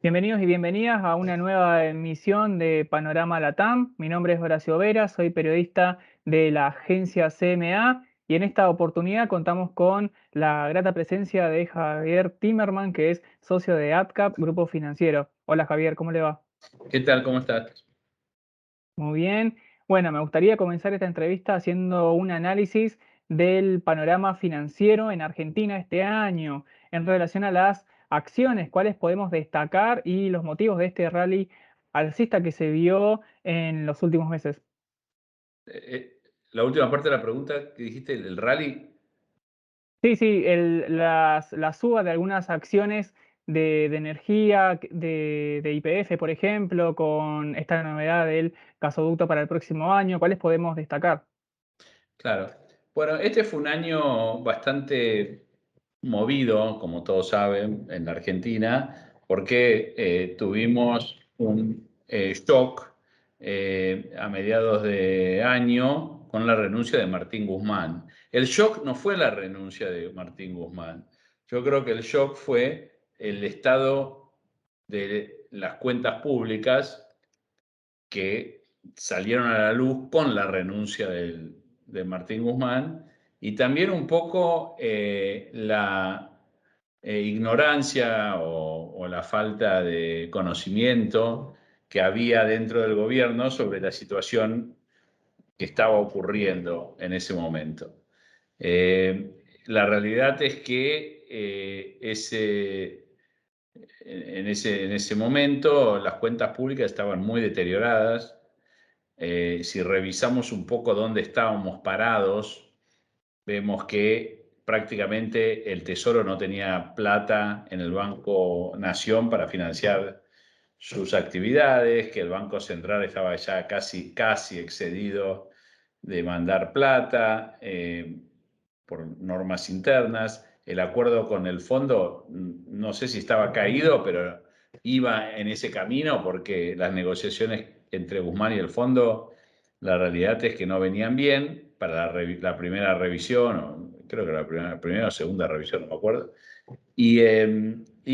Bienvenidos y bienvenidas a una nueva emisión de Panorama Latam. Mi nombre es Horacio Vera, soy periodista de la agencia CMA y en esta oportunidad contamos con la grata presencia de Javier Timerman, que es socio de AdCap, Grupo Financiero. Hola Javier, ¿cómo le va? ¿Qué tal? ¿Cómo estás? Muy bien. Bueno, me gustaría comenzar esta entrevista haciendo un análisis del panorama financiero en Argentina este año en relación a las acciones, cuáles podemos destacar y los motivos de este rally alcista que se vio en los últimos meses. La última parte de la pregunta que dijiste, el rally. Sí, sí, la suba de algunas acciones de energía, de YPF, por ejemplo, con esta novedad del gasoducto para el próximo año, ¿cuáles podemos destacar? Claro. Bueno, este fue un año bastante movido, como todos saben, en la Argentina, porque tuvimos un shock a mediados de año con la renuncia de Martín Guzmán. El shock no fue la renuncia de Martín Guzmán. Yo creo que el shock fue el estado de las cuentas públicas que salieron a la luz con la renuncia de Martín Guzmán y también un poco la ignorancia o la falta de conocimiento que había dentro del gobierno sobre la situación que estaba ocurriendo en ese momento. La realidad es que en ese momento las cuentas públicas estaban muy deterioradas. Si revisamos un poco dónde estábamos parados, vemos que prácticamente el Tesoro no tenía plata en el Banco Nación para financiar sus actividades, que el Banco Central estaba ya casi excedido de mandar plata por normas internas. El acuerdo con el fondo, no sé si estaba caído, pero iba en ese camino porque las negociaciones entre Guzmán y el fondo, la realidad es que no venían bien para la primera revisión, o creo que la primera o segunda revisión, no me acuerdo, y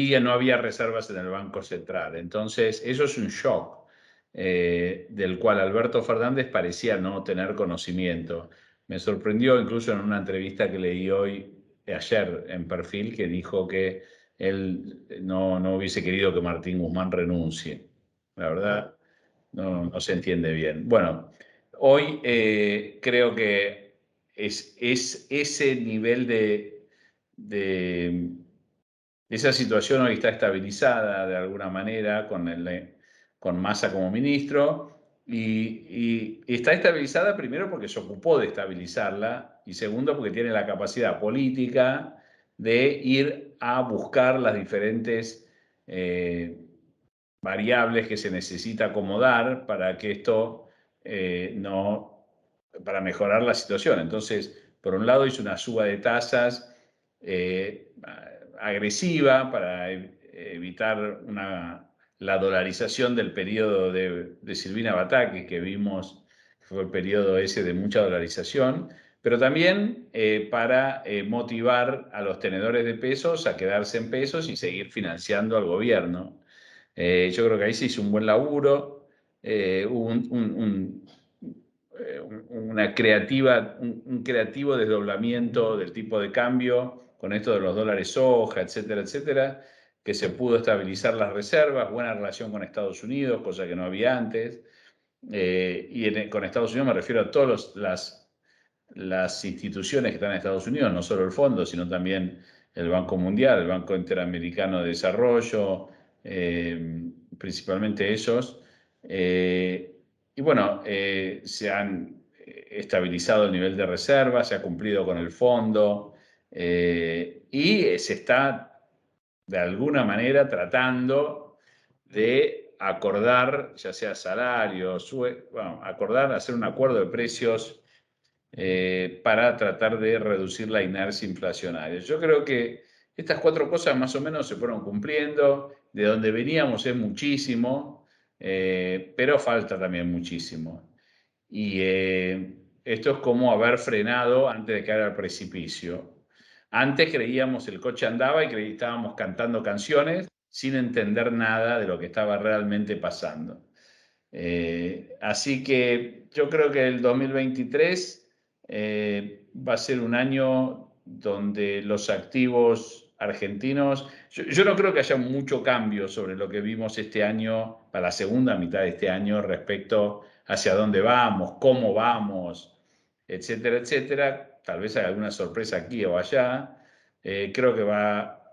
ya no había reservas en el Banco Central. Entonces, eso es un shock del cual Alberto Fernández parecía no tener conocimiento. Me sorprendió incluso en una entrevista que leí ayer en Perfil, que dijo que él no hubiese querido que Martín Guzmán renuncie. La verdad, no se entiende bien. Bueno, hoy creo que es ese nivel de esa situación hoy está estabilizada de alguna manera con Massa como ministro y está estabilizada primero porque se ocupó de estabilizarla y segundo porque tiene la capacidad política de ir a buscar las diferentes variables que se necesita acomodar para que esto no, para mejorar la situación. Entonces, por un lado hizo una suba de tasas agresiva para evitar la dolarización del periodo de Silvina Batakis que vimos, que fue el periodo ese de mucha dolarización, pero también para motivar a los tenedores de pesos a quedarse en pesos y seguir financiando al gobierno. Yo creo que ahí se hizo un buen laburo, hubo un creativo desdoblamiento del tipo de cambio con esto de los dólares soja, etcétera, etcétera, que se pudo estabilizar las reservas, buena relación con Estados Unidos, cosa que no había antes. Con Estados Unidos me refiero a todas las instituciones que están en Estados Unidos, no solo el fondo, sino también el Banco Mundial, el Banco Interamericano de Desarrollo, principalmente ellos. Y bueno, se han estabilizado el nivel de reserva, se ha cumplido con el fondo y se está de alguna manera tratando de acordar, ya sea salarios, bueno, acordar, hacer un acuerdo de precios para tratar de reducir la inercia inflacionaria. Yo creo que estas cuatro cosas más o menos se fueron cumpliendo, de donde veníamos es muchísimo, pero falta también muchísimo. Y esto es como haber frenado antes de caer al precipicio. Antes creíamos el coche andaba y estábamos cantando canciones sin entender nada de lo que estaba realmente pasando. Así que yo creo que el 2023 va a ser un año donde los activos argentinos, yo no creo que haya mucho cambio sobre lo que vimos este año, para la segunda mitad de este año, respecto hacia dónde vamos, cómo vamos, etcétera, etcétera. Tal vez haya alguna sorpresa aquí o allá. Creo que va,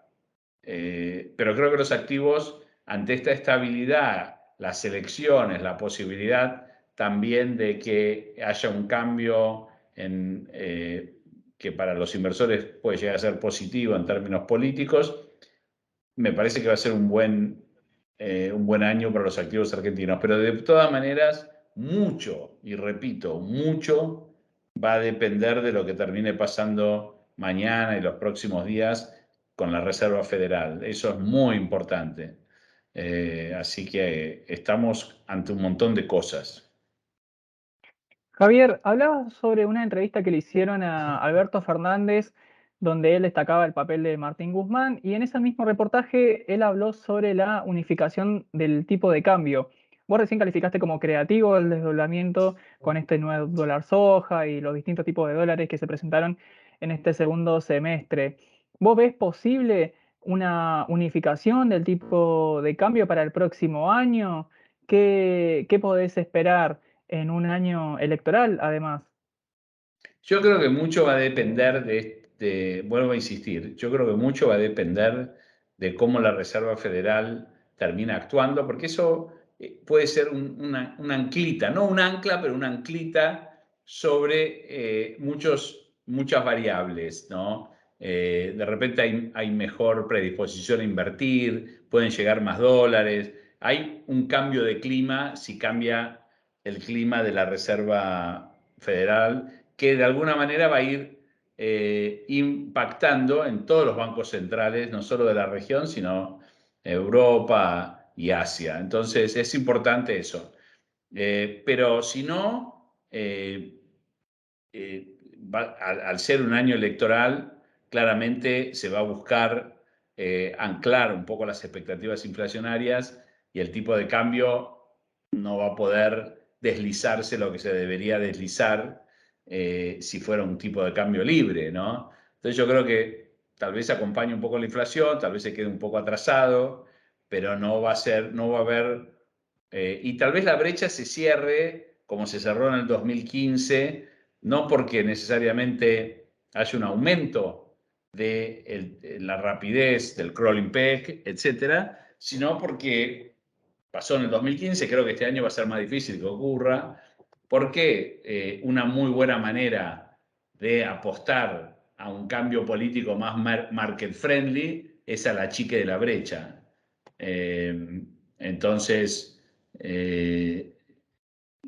pero creo que los activos, ante esta estabilidad, las elecciones, la posibilidad también de que haya un cambio que para los inversores puede llegar a ser positivo en términos políticos, me parece que va a ser un buen año para los activos argentinos. Pero de todas maneras, mucho, y repito, mucho va a depender de lo que termine pasando mañana y los próximos días con la Reserva Federal. Eso es muy importante. Así que estamos ante un montón de cosas. Javier, hablabas sobre una entrevista que le hicieron a Alberto Fernández, donde él destacaba el papel de Martín Guzmán, y en ese mismo reportaje él habló sobre la unificación del tipo de cambio. Vos recién calificaste como creativo el desdoblamiento con este nuevo dólar soja y los distintos tipos de dólares que se presentaron en este segundo semestre. ¿Vos ves posible una unificación del tipo de cambio para el próximo año? ¿Qué podés esperar en un año electoral, además? Yo creo que mucho va a depender vuelvo a insistir, yo creo que mucho va a depender de cómo la Reserva Federal termina actuando, porque eso puede ser una anclita, no un ancla, pero una anclita sobre muchas variables, ¿no? De repente hay mejor predisposición a invertir, pueden llegar más dólares, hay un cambio de clima si cambia el clima de la Reserva Federal, que de alguna manera va a ir impactando en todos los bancos centrales, no solo de la región, sino Europa y Asia. Entonces es importante eso. Pero si no, al ser un año electoral, claramente se va a buscar anclar un poco las expectativas inflacionarias y el tipo de cambio no va a poder deslizarse lo que se debería deslizar si fuera un tipo de cambio libre, ¿no? Entonces yo creo que tal vez acompañe un poco la inflación, tal vez se quede un poco atrasado, pero no va a haber, y tal vez la brecha se cierre como se cerró en el 2015, no porque necesariamente haya un aumento de la rapidez del crawling peg, etcétera, sino porque pasó en el 2015, creo que este año va a ser más difícil que ocurra, porque una muy buena manera de apostar a un cambio político más market friendly es a la chique de la brecha. Entonces, eh,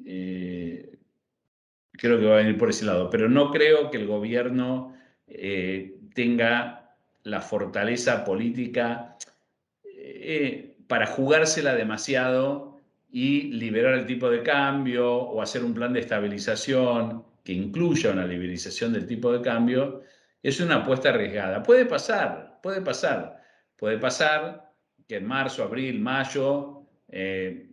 eh, creo que va a venir por ese lado, pero no creo que el gobierno tenga la fortaleza política para jugársela demasiado y liberar el tipo de cambio o hacer un plan de estabilización que incluya una liberalización del tipo de cambio. Es una apuesta arriesgada. Puede pasar, puede pasar, puede pasar que en marzo, abril, mayo,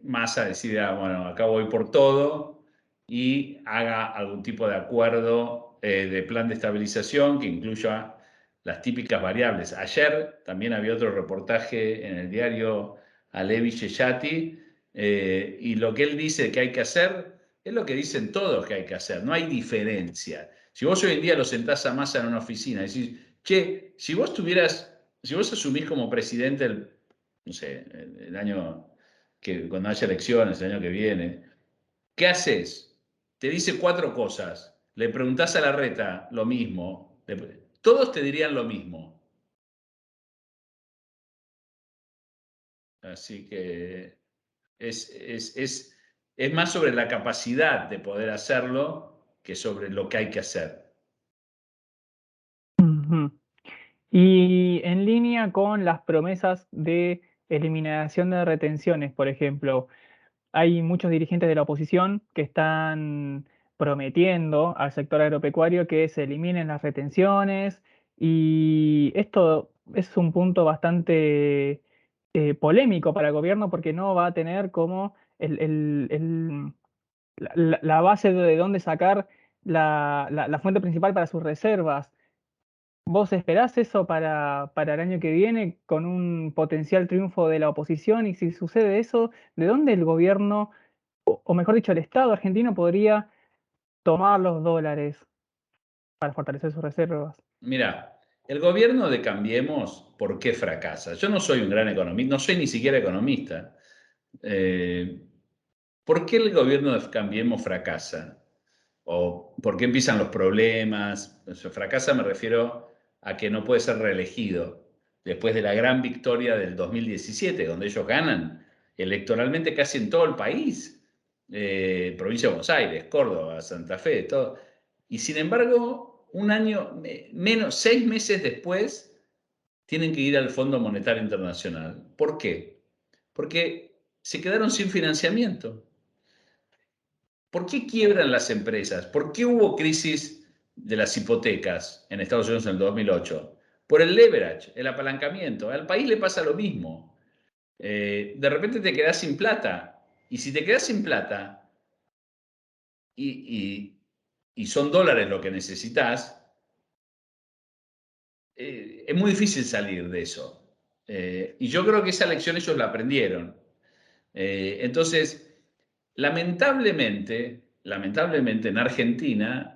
Massa decida, bueno, acá voy por todo y haga algún tipo de acuerdo de plan de estabilización que incluya las típicas variables. Ayer también había otro reportaje en el diario Alevi Sheyati, y lo que él dice que hay que hacer es lo que dicen todos que hay que hacer, no hay diferencia. Si vos hoy en día lo sentás a Massa en una oficina y decís, che, si vos asumís como presidente no sé, el año cuando haya elecciones, el año que viene, ¿qué haces? Te dice cuatro cosas. Le preguntás a Larreta lo mismo. Todos te dirían lo mismo. Así que es más sobre la capacidad de poder hacerlo que sobre lo que hay que hacer. Ujú. Y en línea con las promesas de eliminación de retenciones, por ejemplo, hay muchos dirigentes de la oposición que están prometiendo al sector agropecuario que se eliminen las retenciones y esto es un punto bastante polémico para el gobierno porque no va a tener como la base de dónde sacar la fuente principal para sus reservas. ¿Vos esperás eso para el año que viene con un potencial triunfo de la oposición? Y si sucede eso, ¿de dónde el gobierno, o mejor dicho, el Estado argentino podría tomar los dólares para fortalecer sus reservas? Mira, el gobierno de Cambiemos, ¿por qué fracasa? Yo no soy un gran economista, no soy ni siquiera economista. Eh, ¿Por qué el gobierno de Cambiemos fracasa? ¿O por qué empiezan los problemas? O sea, fracasa me refiero a que no puede ser reelegido después de la gran victoria del 2017, donde ellos ganan electoralmente casi en todo el país. Provincia de Buenos Aires, Córdoba, Santa Fe, todo. Y sin embargo, un año, menos, 6 meses después, tienen que ir al Fondo Monetario Internacional. ¿Por qué? Porque se quedaron sin financiamiento. ¿Por qué quiebran las empresas? ¿Por qué hubo crisis de las hipotecas en Estados Unidos en el 2008? Por el leverage, el apalancamiento. Al país le pasa lo mismo. De repente te quedas sin plata. Y si te quedas sin plata y son dólares lo que necesitas, es muy difícil salir de eso. Y yo creo que esa lección ellos la aprendieron. Entonces, lamentablemente en Argentina,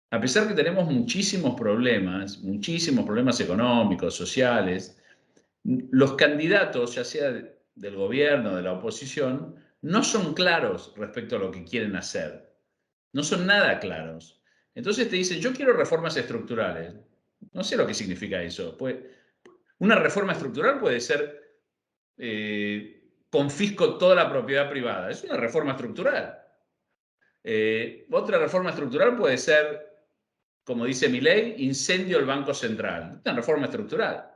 a pesar que tenemos muchísimos problemas económicos, sociales, los candidatos, ya sea del gobierno o de la oposición, no son claros respecto a lo que quieren hacer. No son nada claros. Entonces te dicen, yo quiero reformas estructurales. No sé lo que significa eso. Una reforma estructural puede ser confisco toda la propiedad privada. Es una reforma estructural. Otra reforma estructural puede ser, como dice mi ley, incendio el Banco Central. Es una reforma estructural.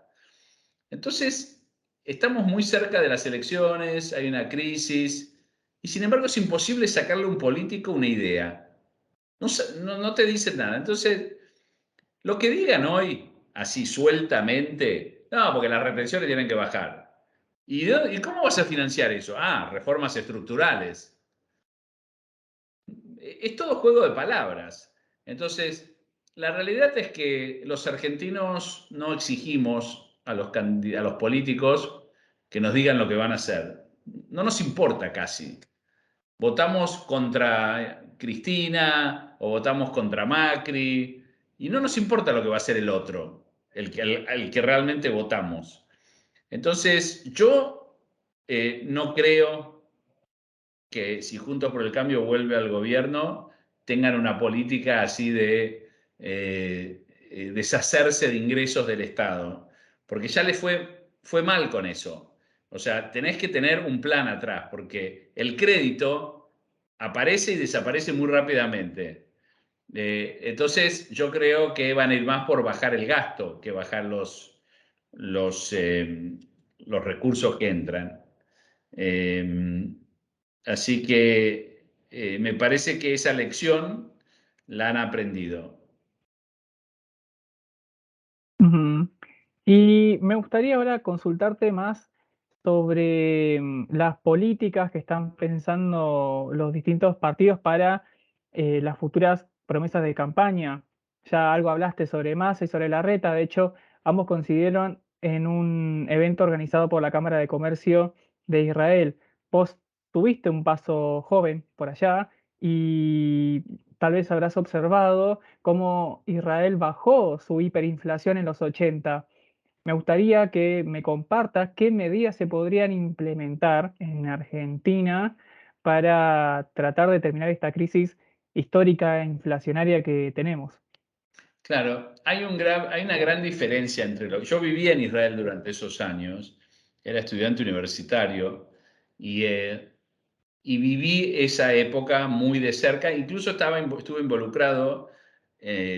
Entonces, estamos muy cerca de las elecciones, hay una crisis, y sin embargo es imposible sacarle a un político una idea. No te dicen nada. Entonces, lo que digan hoy, así sueltamente, no, porque las retenciones tienen que bajar. ¿Y cómo vas a financiar eso? Ah, reformas estructurales. Es todo juego de palabras. Entonces, la realidad es que los argentinos no exigimos a los políticos que nos digan lo que van a hacer. No nos importa casi. Votamos contra Cristina o votamos contra Macri y no nos importa lo que va a hacer el otro, el que realmente votamos. Entonces, yo no creo que si Juntos por el Cambio vuelve al gobierno, tengan una política así de deshacerse de ingresos del Estado, porque ya les fue mal con eso. O sea, tenés que tener un plan atrás, porque el crédito aparece y desaparece muy rápidamente. Entonces, yo creo que van a ir más por bajar el gasto que bajar los, eh, los recursos que entran. Eh, Así que me parece que esa lección la han aprendido. Ujú. Y me gustaría ahora consultarte más sobre las políticas que están pensando los distintos partidos para las futuras promesas de campaña. Ya algo hablaste sobre Massa y sobre Larreta, de hecho, ambos coincidieron en un evento organizado por la Cámara de Comercio de Israel. Vos tuviste un paso joven por allá y tal vez habrás observado cómo Israel bajó su hiperinflación en los 80. Me gustaría que me compartas qué medidas se podrían implementar en Argentina para tratar de terminar esta crisis histórica e inflacionaria que tenemos. Claro, hay una gran diferencia entre lo que yo viví en Israel durante esos años, era estudiante universitario y, y viví esa época muy de cerca, incluso estuve involucrado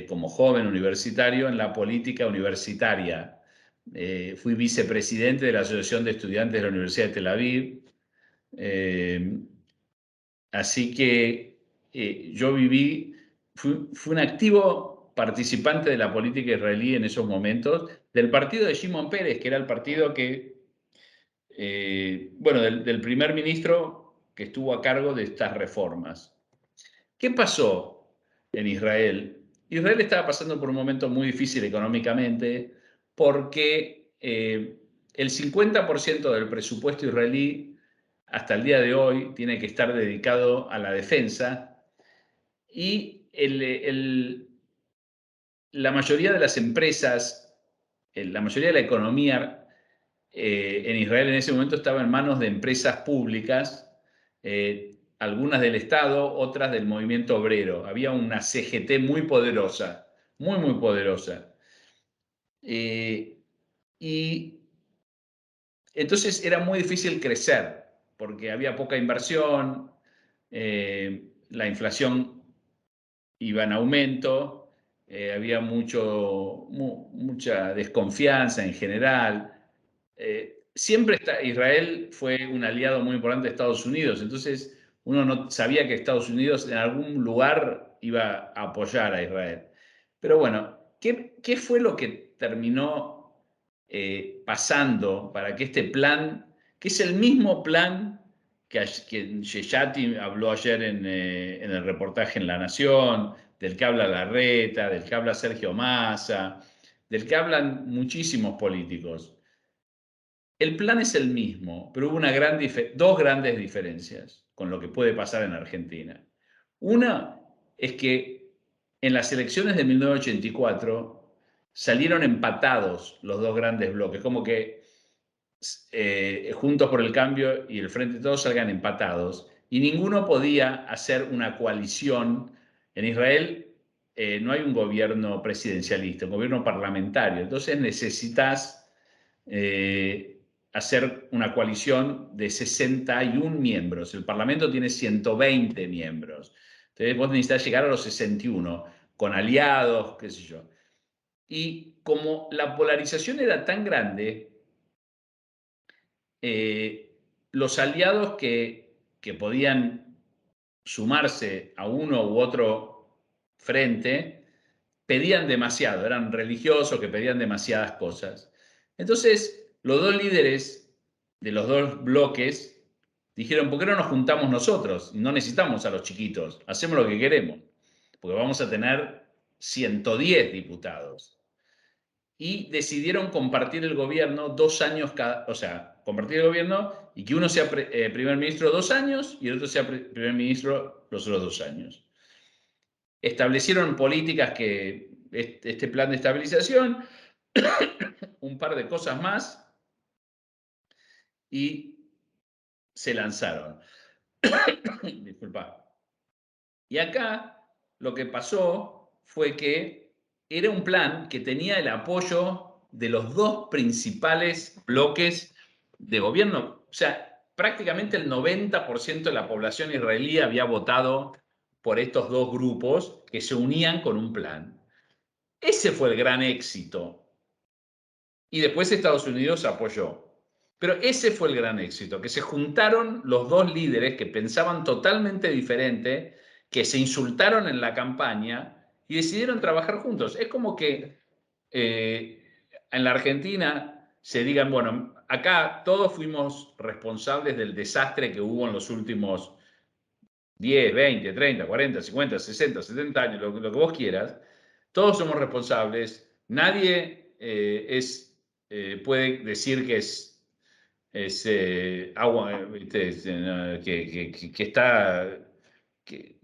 como joven universitario en la política universitaria. Fui vicepresidente de la Asociación de Estudiantes de la Universidad de Tel Aviv. Eh, Así que fui un activo participante de la política israelí en esos momentos, del partido de Shimon Peres, que era el partido que bueno, del primer ministro que estuvo a cargo de estas reformas. ¿Qué pasó en Israel? Israel estaba pasando por un momento muy difícil económicamente porque el 50% del presupuesto israelí hasta el día de hoy tiene que estar dedicado a la defensa y la mayoría de las empresas, la mayoría de la economía en Israel en ese momento estaba en manos de empresas públicas, algunas del Estado, otras del movimiento obrero. Había una CGT muy poderosa, muy, muy poderosa. Y entonces era muy difícil crecer, porque había poca inversión, la inflación iba en aumento, había mucha desconfianza en general. Siempre Israel fue un aliado muy importante de Estados Unidos, entonces uno no sabía que Estados Unidos en algún lugar iba a apoyar a Israel. Pero bueno, ¿qué fue lo que terminó pasando para que este plan, que es el mismo plan que Sheshati habló ayer en el reportaje en La Nación, del que habla Larreta, del que habla Sergio Massa, del que hablan muchísimos políticos? El plan es el mismo, pero hubo dos grandes diferencias con lo que puede pasar en Argentina. Una es que en las elecciones de 1984 salieron empatados los dos grandes bloques, como que Juntos por el Cambio y el Frente de Todos salgan empatados, y ninguno podía hacer una coalición. En Israel no hay un gobierno presidencialista, un gobierno parlamentario, entonces necesitas hacer una coalición de 61 miembros. El Parlamento tiene 120 miembros. Entonces vos necesitas llegar a los 61, con aliados, qué sé yo. Y como la polarización era tan grande, los aliados que podían sumarse a uno u otro frente pedían demasiado, eran religiosos que pedían demasiadas cosas. Entonces, los dos líderes de los dos bloques dijeron: ¿por qué no nos juntamos nosotros? No necesitamos a los chiquitos, hacemos lo que queremos, porque vamos a tener 110 diputados. Y decidieron compartir el gobierno 2 años cada, o sea, compartir el gobierno y que uno sea primer ministro 2 años y el otro sea primer ministro los otros 2 años. Establecieron políticas que este plan de estabilización, un par de cosas más, y se lanzaron. Disculpa. Y acá lo que pasó fue que era un plan que tenía el apoyo de los dos principales bloques de gobierno. O sea, prácticamente el 90% de la población israelí había votado por estos dos grupos que se unían con un plan. Ese fue el gran éxito. Y después Estados Unidos apoyó. Pero ese fue el gran éxito, que se juntaron los dos líderes que pensaban totalmente diferente, que se insultaron en la campaña y decidieron trabajar juntos. Es como que en la Argentina se digan: bueno, acá todos fuimos responsables del desastre que hubo en los últimos 10, 20, 30, 40, 50, 60, 70 años, lo que vos quieras. Todos somos responsables. Nadie puede decir que es agua, ¿viste? Que está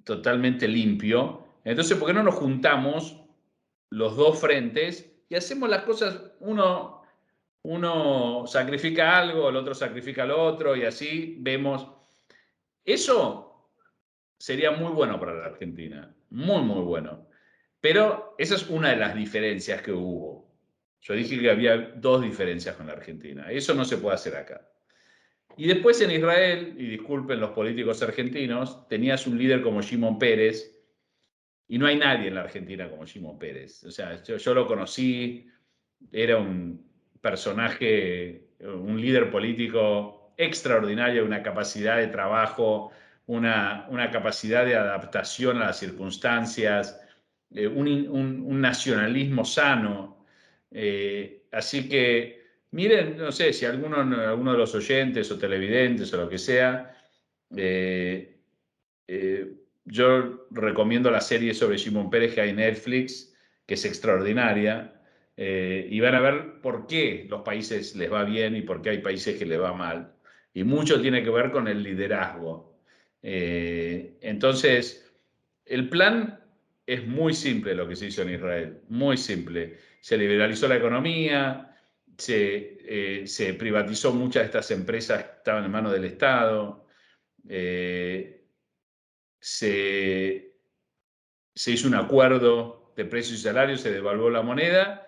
totalmente limpio. Entonces, ¿por qué no nos juntamos los dos frentes y hacemos las cosas? Uno sacrifica algo, el otro sacrifica lo otro, y así vemos. Eso sería muy bueno para la Argentina, muy, muy bueno. Pero esa es una de las diferencias que hubo. Yo dije que había dos diferencias con la Argentina. Eso no se puede hacer acá. Y después en Israel, y disculpen los políticos argentinos, tenías un líder como Shimon Peres, y no hay nadie en la Argentina como Shimon Peres. O sea, yo lo conocí, era un personaje, un líder político extraordinario, una capacidad de trabajo, una capacidad de adaptación a las circunstancias, un nacionalismo sano. Así que Miren, no sé, si alguno de los oyentes o televidentes o lo que sea, eh, eh, yo recomiendo la serie sobre Shimon Peres que hay en Netflix, que es extraordinaria, y van a ver por qué los países les va bien y por qué hay países que les va mal. Y mucho tiene que ver con el liderazgo. Entonces, el plan es muy simple lo que se hizo en Israel, muy simple. Se liberalizó la economía, se privatizó muchas de estas empresas que estaban en manos del Estado, eh, se, se hizo un acuerdo de precios y salarios, se devaluó la moneda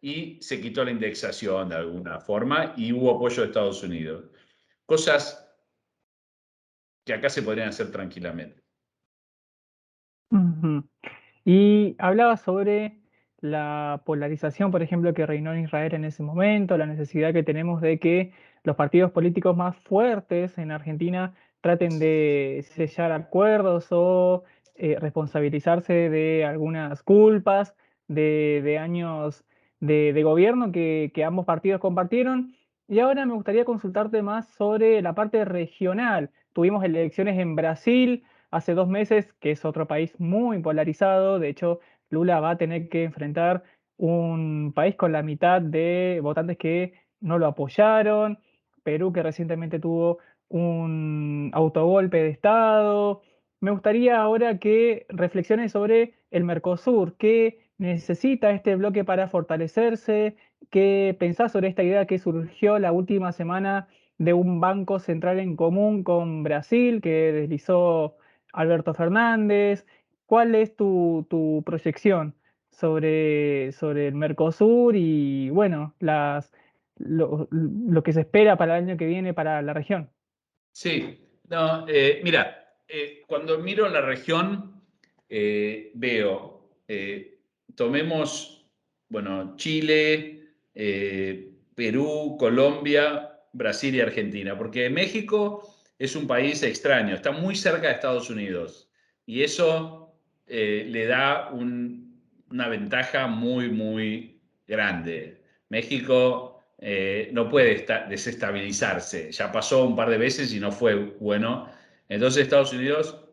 y se quitó la indexación de alguna forma y hubo apoyo de Estados Unidos. Cosas que acá se podrían hacer tranquilamente. Ujú. Y hablaba sobre la polarización, por ejemplo, que reinó en Israel en ese momento, la necesidad que tenemos de que los partidos políticos más fuertes en Argentina traten de sellar acuerdos o responsabilizarse de algunas culpas de años de gobierno que ambos partidos compartieron. Y ahora me gustaría consultarte más sobre la parte regional. Tuvimos elecciones en Brasil hace 2 meses, que es otro país muy polarizado. De hecho, Lula va a tener que enfrentar un país con la mitad de votantes que no lo apoyaron. Perú, que recientemente tuvo un autogolpe de Estado. Me gustaría ahora que reflexiones sobre el Mercosur. ¿Qué necesita este bloque para fortalecerse? ¿Qué pensás sobre esta idea que surgió la última semana de un banco central en común con Brasil, que deslizó Alberto Fernández? ¿Cuál es tu proyección sobre el Mercosur y, bueno, lo que se espera para el año que viene para la región? Sí, no, mira, cuando miro la región, veo, tomemos, bueno, Chile, Perú, Colombia, Brasil y Argentina, porque México es un país extraño, está muy cerca de Estados Unidos y eso le da una ventaja muy, muy grande. México no puede desestabilizarse. Ya pasó un par de veces y no fue bueno. Entonces Estados Unidos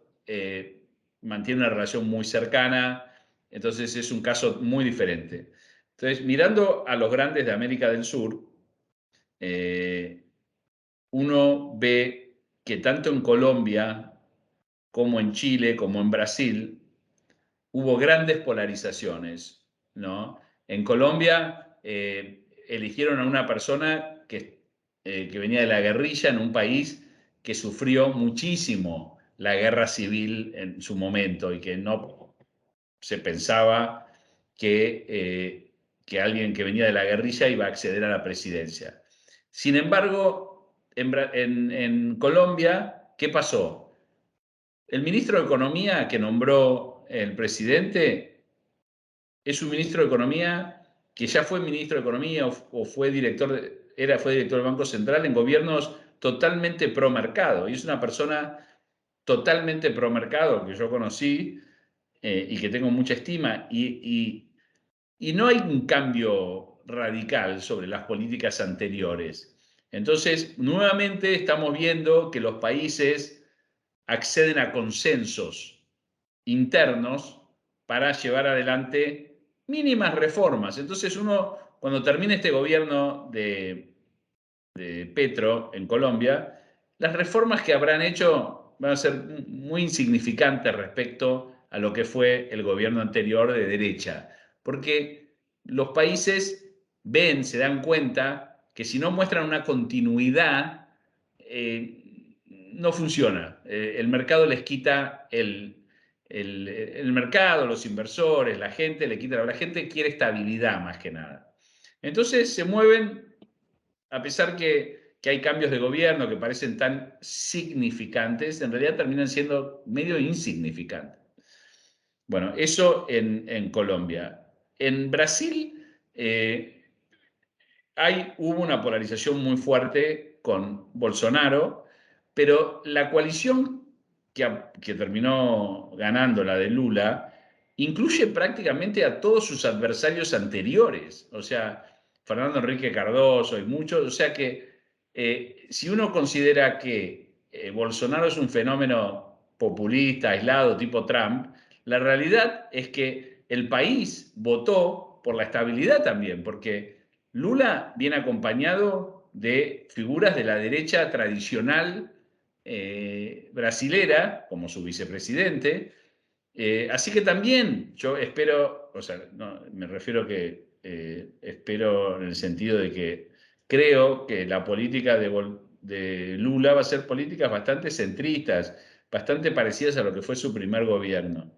mantiene una relación muy cercana, entonces es un caso muy diferente. Entonces, mirando a los grandes de América del Sur, eh, uno ve que tanto en Colombia como en Chile, como en Brasil, hubo grandes polarizaciones, ¿no? En Colombia eligieron a una persona que venía de la guerrilla en un país que sufrió muchísimo la guerra civil en su momento y que no se pensaba que alguien que venía de la guerrilla iba a acceder a la presidencia. Sin embargo, en Colombia, ¿qué pasó? El ministro de Economía que nombró el presidente es un ministro de Economía que ya fue ministro de Economía o fue fue director del Banco Central en gobiernos totalmente pro mercado. Y es una persona totalmente pro mercado que yo conocí y que tengo mucha estima. Y no hay un cambio radical sobre las políticas anteriores. Entonces, nuevamente estamos viendo que los países acceden a consensos internos para llevar adelante mínimas reformas. Entonces uno, cuando termine este gobierno de Petro en Colombia, las reformas que habrán hecho van a ser muy insignificantes respecto a lo que fue el gobierno anterior de derecha, porque los países ven, se dan cuenta que si no muestran una continuidad, no funciona. El mercado les quita el mercado, los inversores, la gente, la gente quiere estabilidad más que nada. Entonces se mueven a pesar que hay cambios de gobierno que parecen tan significantes, en realidad terminan siendo medio insignificantes. Bueno, eso en Colombia. En Brasil hubo una polarización muy fuerte con Bolsonaro, pero la coalición que terminó ganando, la de Lula, incluye prácticamente a todos sus adversarios anteriores. O sea, Fernando Enrique Cardoso y muchos. O sea que si uno considera que Bolsonaro es un fenómeno populista, aislado, tipo Trump, la realidad es que el país votó por la estabilidad también, porque Lula viene acompañado de figuras de la derecha tradicional brasilera, como su vicepresidente. Así que también yo espero, o sea, no, me refiero que espero en el sentido de que creo que la política de Lula va a ser políticas bastante centristas, bastante parecidas a lo que fue su primer gobierno.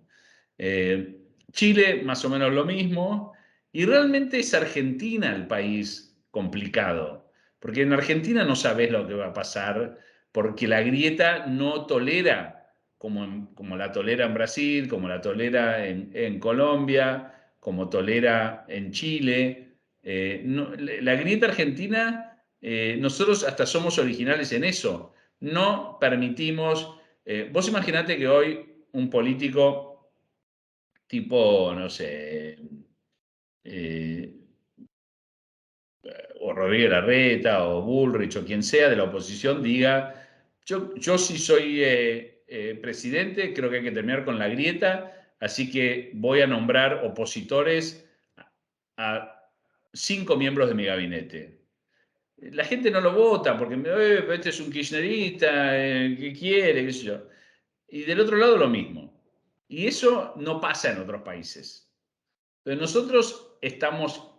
Eh, Chile, más o menos lo mismo, y realmente es Argentina el país complicado, porque en Argentina no sabes lo que va a pasar, porque la grieta no tolera, como la tolera en Brasil, como la tolera en Colombia, como tolera en Chile. La grieta argentina, nosotros hasta somos originales en eso. No permitimos, vos imaginate que hoy un político tipo, no sé, eh, o Rodríguez Larreta o Bullrich o quien sea de la oposición diga, yo sí soy presidente, creo que hay que terminar con la grieta, así que voy a nombrar opositores a 5 miembros de mi gabinete. La gente no lo vota porque pero este es un kirchnerista, ¿qué quiere? ¿Qué sé yo? Y del otro lado lo mismo. Y eso no pasa en otros países. Pero nosotros estamos,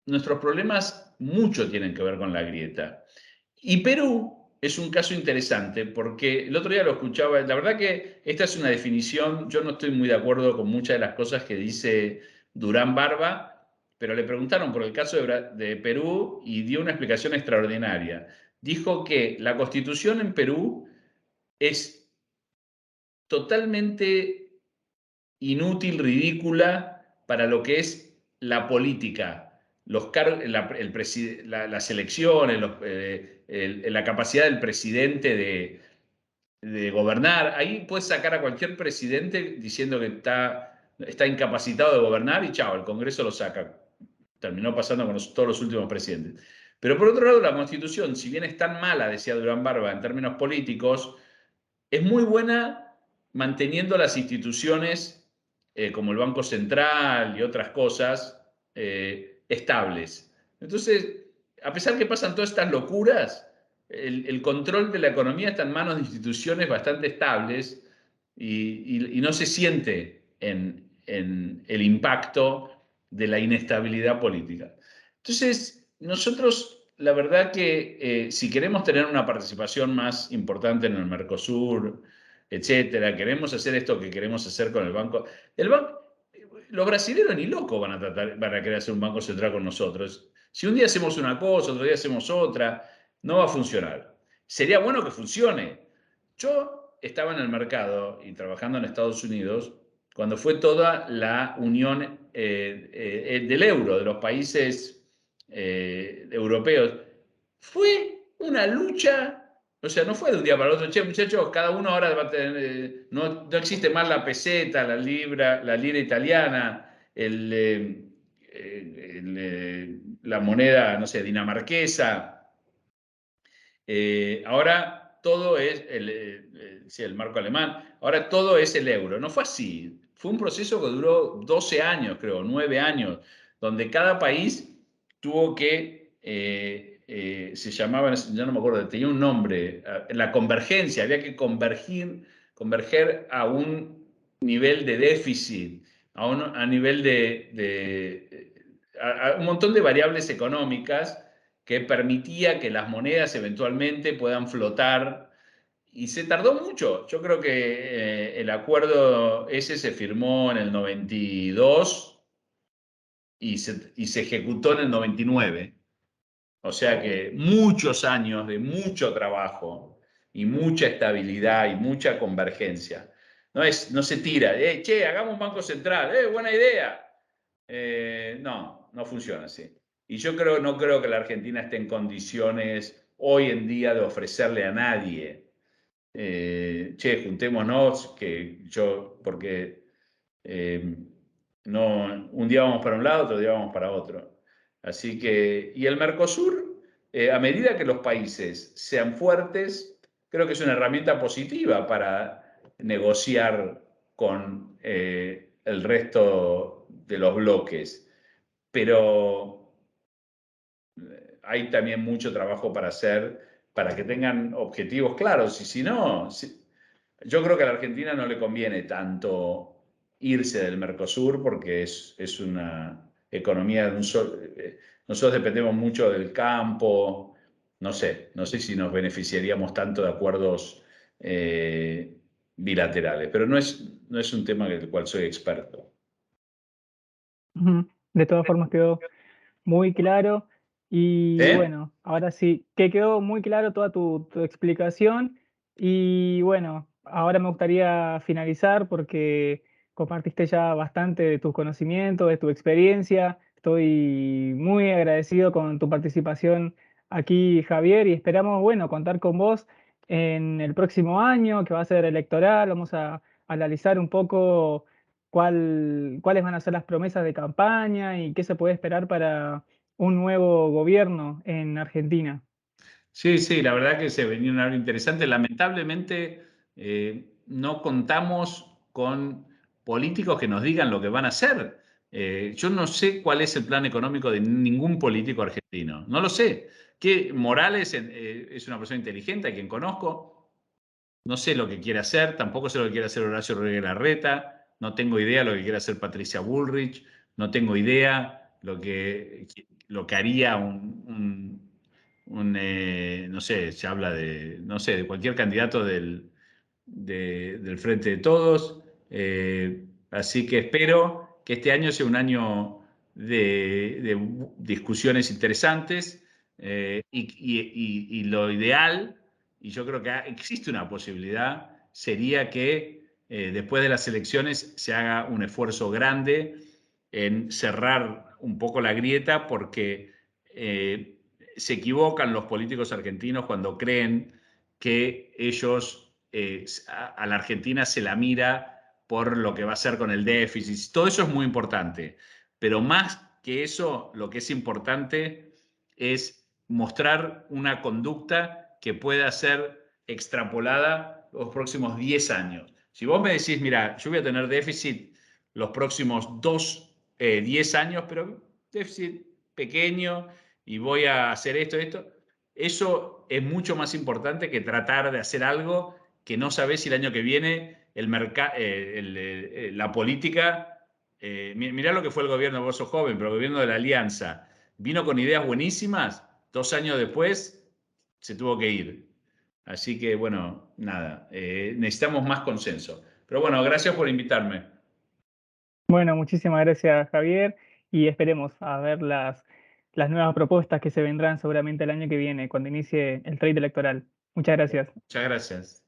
nuestros problemas mucho tienen que ver con la grieta. Y Perú es un caso interesante porque el otro día lo escuchaba, la verdad que esta es una definición, yo no estoy muy de acuerdo con muchas de las cosas que dice Durán Barba, pero le preguntaron por el caso de Perú y dio una explicación extraordinaria. Dijo que la constitución en Perú es totalmente inútil, ridícula para lo que es la política, las elecciones, la capacidad del presidente de gobernar. Ahí puedes sacar a cualquier presidente diciendo que está incapacitado de gobernar y chao, el Congreso lo saca. Terminó pasando con todos los últimos presidentes. Pero por otro lado, la Constitución, si bien es tan mala, decía Durán Barba, en términos políticos, es muy buena manteniendo las instituciones como el Banco Central y otras cosas estables. Entonces, a pesar que pasan todas estas locuras, el control de la economía está en manos de instituciones bastante estables y no se siente en el impacto de la inestabilidad política. Entonces, nosotros, la verdad que si queremos tener una participación más importante en el Mercosur, etcétera, queremos hacer esto que queremos hacer con el banco, los brasileños ni locos van a querer hacer un banco central con nosotros. Si un día hacemos una cosa, otro día hacemos otra, no va a funcionar. Sería bueno que funcione. Yo estaba en el mercado y trabajando en Estados Unidos cuando fue toda la unión del euro, de los países europeos. Fue una lucha, o sea, no fue de un día para el otro, che, muchachos, cada uno ahora va a tener, no existe más la peseta, la lira italiana, la moneda, no sé, dinamarquesa. Ahora todo es sí, el marco alemán, ahora todo es el euro. No fue así. Fue un proceso que duró 12 años, creo, 9 años, donde cada país tuvo que, se llamaba, ya no me acuerdo, tenía un nombre, la convergencia, había que converger a un nivel de déficit, a nivel a un montón de variables económicas que permitía que las monedas eventualmente puedan flotar. Y se tardó mucho. Yo creo que el acuerdo ese se firmó en el 92 y se ejecutó en el 99. O sea que muchos años de mucho trabajo y mucha estabilidad y mucha convergencia. No se tira, che, hagamos un banco central, buena idea. No funciona así. Y yo no creo que la Argentina esté en condiciones hoy en día de ofrecerle a nadie, che, juntémonos, porque no, un día vamos para un lado, otro día vamos para otro. Así que, y el Mercosur, a medida que los países sean fuertes, creo que es una herramienta positiva para negociar con el resto de los bloques. Pero hay también mucho trabajo para hacer para que tengan objetivos claros. Y si no, yo creo que a la Argentina no le conviene tanto irse del Mercosur porque es una economía de un solo. Nosotros dependemos mucho del campo. No sé si nos beneficiaríamos tanto de acuerdos bilaterales, pero no es un tema del cual soy experto. Ujú. De todas formas quedó muy claro. Y ¿Eh? bueno, ahora sí, que quedó muy claro toda tu explicación. Y bueno, ahora me gustaría finalizar porque compartiste ya bastante de tus conocimientos, de tu experiencia. Estoy muy agradecido con tu participación aquí, Javier, y esperamos, bueno, contar con vos en el próximo año, que va a ser electoral. Vamos a analizar un poco cuáles van a ser las promesas de campaña y qué se puede esperar para un nuevo gobierno en Argentina. Sí, sí, la verdad que se venía un año interesante. Lamentablemente, no contamos con políticos que nos digan lo que van a hacer. Yo no sé cuál es el plan económico de ningún político argentino. No lo sé. Que Morales es una persona inteligente, a quien conozco. No sé lo que quiere hacer, tampoco sé lo que quiere hacer Horacio Rodríguez Larreta, no tengo idea lo que quiere hacer Patricia Bullrich, no tengo idea lo que haría no sé, se habla de, no sé, de cualquier candidato del Frente de Todos. Así que espero que este año sea un año de discusiones interesantes y lo ideal, y yo creo que existe una posibilidad, sería que después de las elecciones se haga un esfuerzo grande en cerrar un poco la grieta porque se equivocan los políticos argentinos cuando creen que ellos a la Argentina se la mira por lo que va a hacer con el déficit. Todo eso es muy importante, pero más que eso, lo que es importante es mostrar una conducta que pueda ser extrapolada los próximos 10 años. Si vos me decís, mira, yo voy a tener déficit los próximos 10 años, pero déficit pequeño y voy a hacer esto, eso es mucho más importante que tratar de hacer algo que no sabés si el año que viene la política, mirá lo que fue el gobierno, vos sos joven, pero el gobierno de la Alianza vino con ideas buenísimas, 2 años después se tuvo que ir. Así que bueno, nada, necesitamos más consenso. Pero bueno, gracias por invitarme. Bueno, muchísimas gracias, Javier, y esperemos a ver las nuevas propuestas que se vendrán seguramente el año que viene, cuando inicie el trade electoral. Muchas gracias. Muchas gracias.